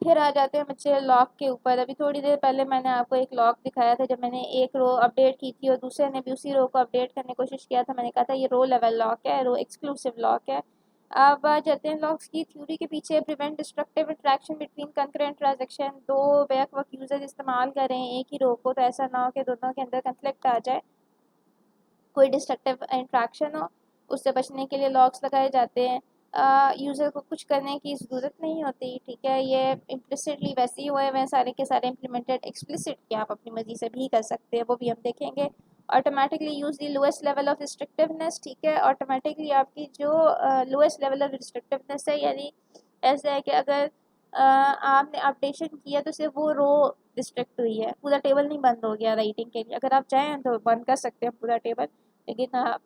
फिर आ जाते हैं बच्चे लॉक के ऊपर। अभी थोड़ी देर पहले मैंने आपको एक लॉक दिखाया था, जब मैंने एक रो अपडेट की थी और दूसरे ने भी उसी रो को अपडेट करने की कोशिश किया था। मैंने कहा था ये रो लेवल लॉक है, रो एक्सक्लूसिव लॉक है। अब आ जाते हैं लॉक्स की थ्योरी के पीछे। Prevent destructive interaction between concurrent transaction. दो बैक वक्त यूजर इस्तेमाल कर रहे हैं एक ही रो को, तो ऐसा ना हो कि दोनों के अंदर कंफ्लिक्ट आ जाए, कोई डिस्ट्रक्टिव इंट्रैक्शन हो। उससे बचने के लिए लॉक्स लगाए जाते हैं। यूज़र को कुछ करने की ज़रूरत नहीं होती, ठीक है। ये इम्प्लिसिटली वैसे ही हुए हैं सारे के सारे इम्प्लीमेंटेड। एक्सप्लिसिट क्या आप अपनी मर्जी से भी कर सकते हैं, वो भी हम देखेंगे। Automatically use the lowest level of restrictiveness, ठीक है। ऑटोमेटिकली आपकी जो लोएस्ट लेवल ऑफ रिस्ट्रिक्टिवनेस है, यानी ऐसा है कि अगर आपने अपडेशन किया तो सिर्फ वो रो रिस्ट्रिक्ट हुई है, पूरा टेबल नहीं बंद हो गया राइटिंग के लिए। अगर आप चाहें तो बंद कर सकते हैं पूरा टेबल, लेकिन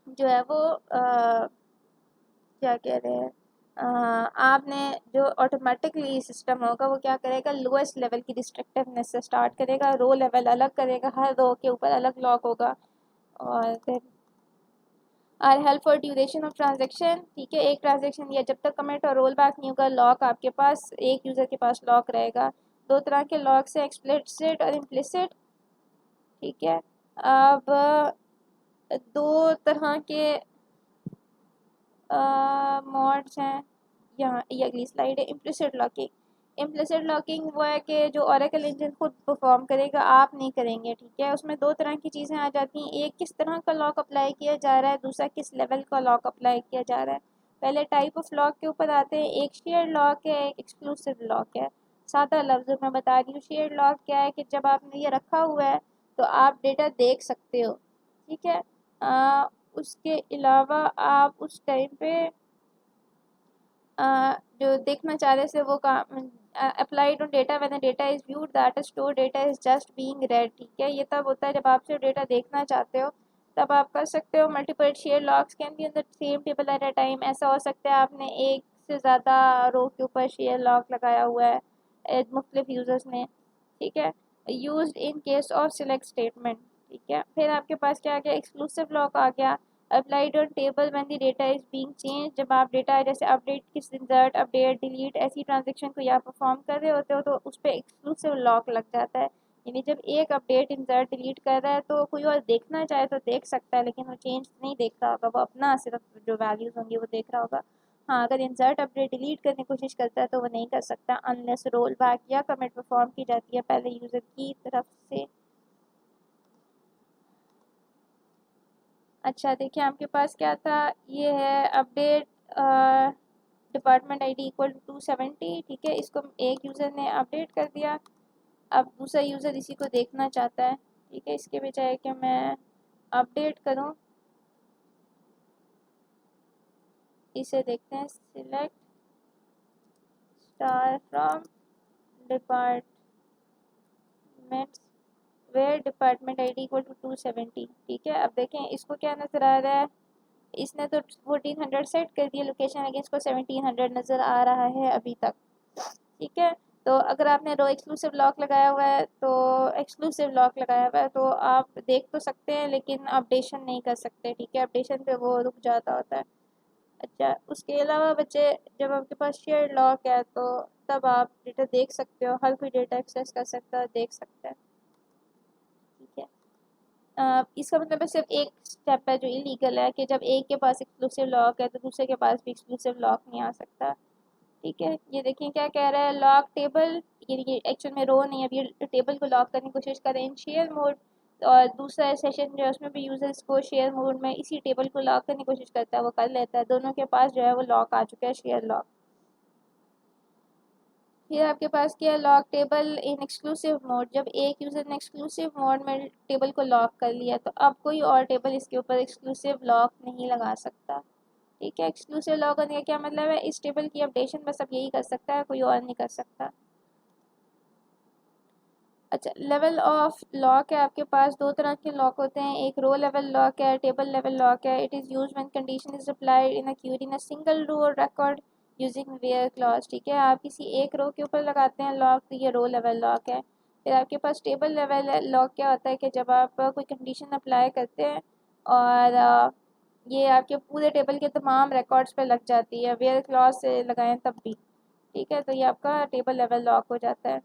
जो है वो क्या कह रहे हैं, आपने जो ऑटोमेटिकली सिस्टम होगा वो क्या करेगा, लोएस्ट लेवल की रिस्ट्रिक्टिवनेस से स्टार्ट करेगा, रो लेवल अलग करेगा, हर रो के ऊपर अलग लॉक होगा। और फिर are held for duration of transaction, ठीक है। एक ट्रांजेक्शन या जब तक कमिट और रोल बैक नहीं होगा, लॉक आपके पास एक यूज़र के पास लॉक रहेगा। दो तरह के लॉक्स हैं, एक्सप्लिसिट और इम्प्लिसिट, ठीक है। अब दो तरह के मॉड्स हैं। यहाँ ये अगली स्लाइड है। Implicit locking. इम्प्लिसिट लॉकिंग वो है कि जो ओरेकल इंजन खुद परफॉर्म करेगा, आप नहीं करेंगे, ठीक है। उसमें दो तरह की चीज़ें आ जाती हैं, एक किस तरह का लॉक अप्लाई किया जा रहा है, दूसरा किस लेवल का लॉक अप्लाई किया जा रहा है। पहले टाइप ऑफ लॉक के ऊपर आते हैं। एक शेयर लॉक है, एक एक्सक्लूसिव लॉक है। सादा लफ्ज़ में बता रही हूँ, शेयर लॉक क्या है कि जब आपने ये रखा हुआ है तो आप डेटा देख सकते हो, ठीक है। उसके अलावा आप उस टाइम पे जो देखना चाह रहे थे वो काम applied on data when data is viewed that store data is just being red, ठीक है। ये तब होता है जब आप जो डेटा देखना चाहते हो, तब आप कर सकते हो। Multiple share locks can be on the same table at a time. ऐसा हो सकता है आपने एक से ज़्यादा रो के ऊपर शेयर लॉक लगाया हुआ है मुख्तलिफ यूज़र्स ने, ठीक है। Used in case of select statement, ठीक है। फिर आपके पास क्या आ गया, एक्सक्लूसिव लॉक आ गया। Applied on table when the data is being change. जब आप डेटा जैसे अपडेट किस इंसर्ट अपडेट डिलीट ऐसी ट्रांजेक्शन को या परफॉर्म कर रहे होते हो तो उस पर एक्सक्लूसिव लॉक लग जाता है। यानी जब एक अपडेट इंसर्ट डिलीट कर रहा है तो कोई और देखना चाहे तो देख सकता है, लेकिन वो चेंज नहीं देख रहा होगा, वो अपना सिर्फ जो वैल्यूज़ होंगी वो देख रहा होगा। हाँ, अगर इंसर्ट अपडेट डिलीट करने की कोशिश करता है तो वो नहीं कर सकता अनलेस रोल बैक या कमिट परफॉर्म की जाती है पहले यूज़र की तरफ से। अच्छा देखिए, आपके पास क्या था, ये है update department ID equal to 270, ठीक है। इसको एक यूज़र ने अपडेट कर दिया, अब दूसरा यूज़र इसी को देखना चाहता है, ठीक है। इसके बजाय कि मैं अपडेट करूं, इसे देखते हैं। Select star from department where department ID equal to 270, ठीक है। अब देखें इसको क्या नज़र आ रहा है, इसने तो 1400 सेट कर दिया लोकेशन, लेकिन इसको 1700 नज़र आ रहा है अभी तक, ठीक है। तो अगर आपने रो एक्सक्लूसिव लॉक लगाया हुआ है तो एक्सक्लूसिव लॉक लगाया हुआ है तो आप देख तो सकते हैं लेकिन अपडेशन नहीं कर सकते, ठीक है। अपडेशन पे वो रुक जाता होता है। अच्छा, उसके अलावा बच्चे जब आपके पास शेयर लॉक है तो तब आप डेटा देख सकते हो, हर कोई डेटा एक्सेस कर सकता है, देख सकता है, ठीक है। इसका मतलब है सिर्फ एक स्टेप है जो इलीगल है कि जब एक के पास एक्सक्लूसिव लॉक है तो दूसरे के पास भी एक्सक्लूसिव लॉक नहीं आ सकता, ठीक है। ये देखिए क्या कह रहा है, लॉक टेबल, ये एक्चुअल में रो नहीं है, अब ये टेबल को लॉक करने की कोशिश कर रहे हैं शेयर मोड। और दूसरा सेशन जो है उसमें भी यूजर्स को शेयर मोड में इसी टेबल को लॉक करने की कोशिश करता है, वो कर लेता है, दोनों के पास जो है वो लॉक आ चुका है, शेयर लॉक। फिर आपके पास क्या है, लॉक टेबल इन एक्सक्लूसिव मोड। जब एक यूज़र ने एक्सक्लूसिव मोड में टेबल को लॉक कर लिया तो अब कोई और टेबल इसके ऊपर एक्सक्लूसिव लॉक नहीं लगा सकता, ठीक है। एक्सक्लूसिव लॉक करने का क्या मतलब है, इस टेबल की अपडेशन बस अब यही कर सकता है, कोई और नहीं कर सकता। अच्छा, लेवल ऑफ लॉक है आपके पास, दो तरह के लॉक होते हैं, एक रो लेवल लॉक है, टेबल लेवल लॉक है। It is use when condition is applied in a query in a single row record using where clause, ठीक है। आप किसी एक रो के ऊपर लगाते हैं लॉक तो ये रो लेवल लॉक है। फिर आपके पास टेबल लेवल लॉक क्या होता है कि जब आप कोई कंडीशन अप्लाई करते हैं और ये आपके पूरे टेबल के तमाम रिकॉर्ड्स पे लग जाती है, वेयर क्लॉज से लगाएं तब भी, ठीक है, तो ये आपका टेबल लेवल लॉक हो जाता है।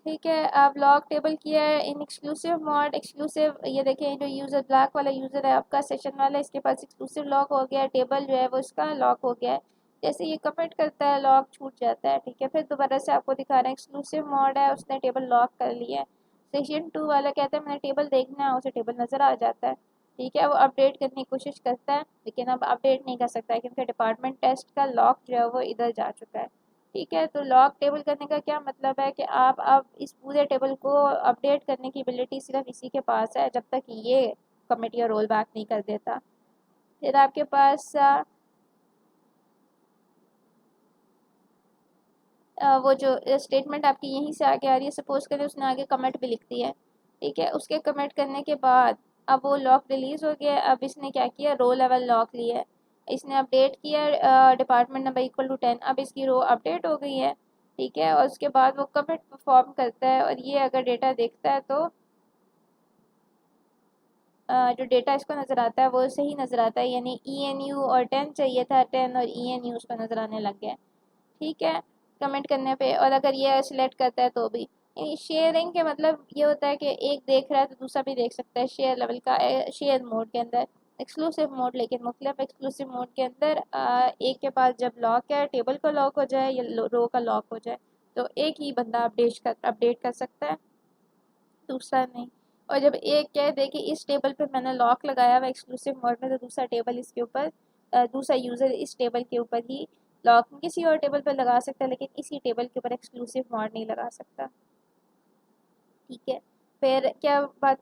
ठीक है, अब लॉक टेबल किया है इन एक्सक्लूसिव मोड। एक्सक्लूसिव, ये देखें जो यूज़र ब्लैक वाला यूज़र है आपका सेशन वाला, इसके पास एक्सक्लूसिव लॉक हो गया है, टेबल जो है वो इसका लॉक हो गया है। जैसे ये कमिट करता है लॉक छूट जाता है। ठीक है, फिर दोबारा से आपको दिखा रहे हैं एक्सक्लूसिव मोड है, उसने टेबल लॉक कर लिया है। सेशन 2 वाला कहता है मैंने टेबल देखना है, उसे टेबल नज़र आ जाता है। ठीक है, वो अपडेट करने की कोशिश करता है लेकिन अब अपडेट नहीं कर सकता है क्योंकि डिपार्टमेंट टेस्ट का लॉक जो है वो इधर जा चुका है। ठीक है, तो लॉक टेबल करने का क्या मतलब है कि आप अब इस पूरे टेबल को अपडेट करने की एबिलिटी सिर्फ इसी के पास है जब तक ये कमिटी या रोल बैक नहीं कर देता। फिर आपके पास वो जो स्टेटमेंट आपकी यहीं से आगे आ रही है, सपोज करें उसने आगे कमेंट भी लिख दिया है। ठीक है, उसके कमेंट करने के बाद अब वो लॉक रिलीज़ हो गया है। अब इसने क्या किया, रो लेवल लॉक लिया है, इसने अपडेट किया डिपार्टमेंट नंबर इक्वल टू 10। अब इसकी रो अपडेट हो गई है। ठीक है, और उसके बाद वो कमेंट परफॉर्म करता है और ये अगर डेटा देखता है तो जो डेटा इसको नज़र आता है वो सही नज़र आता है, यानी ENU और 10 चाहिए था, 10 और ENU उसको नज़र आने लग गया है। ठीक है, कमेंट करने पे, और अगर ये सिलेक्ट करता है तो भी। शेयरिंग के मतलब ये होता है कि एक देख रहा है तो दूसरा भी देख सकता है, शेयर लेवल का, शेयर मोड के अंदर। एक्सक्लूसिव मोड लेकिन मुख्तलिफ, एक्सक्लूसिव मोड के अंदर एक के पास जब लॉक है, टेबल का लॉक हो जाए या रो का लॉक हो जाए तो एक ही बंदा अपडेट कर सकता है, दूसरा नहीं। और जब एक कह दे कि इस टेबल पे मैंने लॉक लगाया हुआ एक्सक्लूसिव मोड में, तो दूसरा टेबल इसके ऊपर दूसरा यूज़र इस टेबल के ऊपर ही लॉक किसी और टेबल पर लगा सकता है लेकिन इसी टेबल के ऊपर एक्सक्लूसिव मोड नहीं लगा सकता। ठीक है, फिर क्या बात